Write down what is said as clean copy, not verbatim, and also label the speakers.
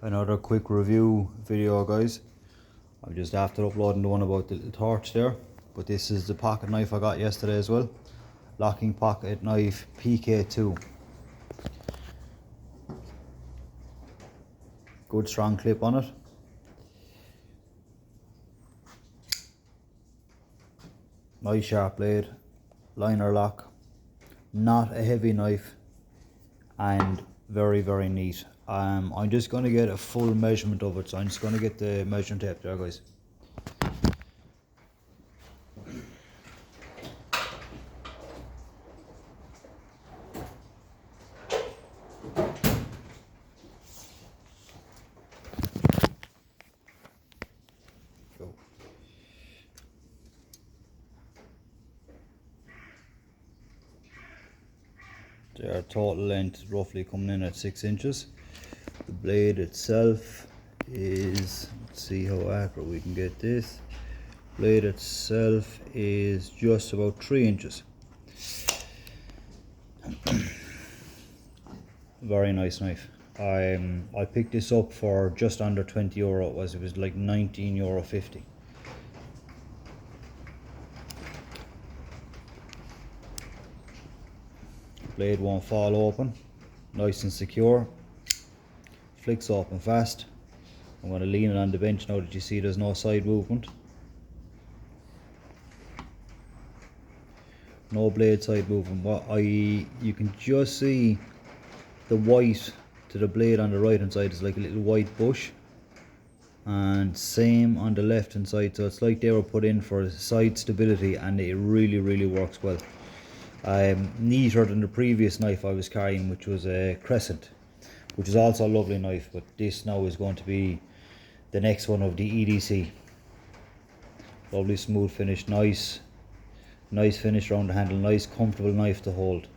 Speaker 1: Another quick review video, guys. I'm just after uploading the one about the little torch there, but this is the pocket knife I got yesterday as well. Locking pocket knife pk2. Good strong clip on it. Nice sharp blade, liner lock, not a heavy knife, and very neat. I'm just going to get a full measurement of it, so I'm just going to get the measuring tape there, guys. Go. Their total length roughly coming in at 6 inches. The blade itself is, let's see how accurate we can get this. Blade itself is just about 3 inches. Very nice knife. I picked this up for just under €20. It was like €19.50. Blade won't fall open, nice and secure, flicks open fast. I'm going to lean it on the bench now that you see there's no side movement. No blade side movement. You can just see the white to the blade on the right hand side is like a little white bush, and same on the left hand side, so it's like they were put in for side stability, and it really works well. Neater than the previous knife I was carrying, which was a Crescent, which is also a lovely knife, but this now is going to be the next one of the EDC. Lovely smooth finish, nice finish around the handle, nice comfortable knife to hold.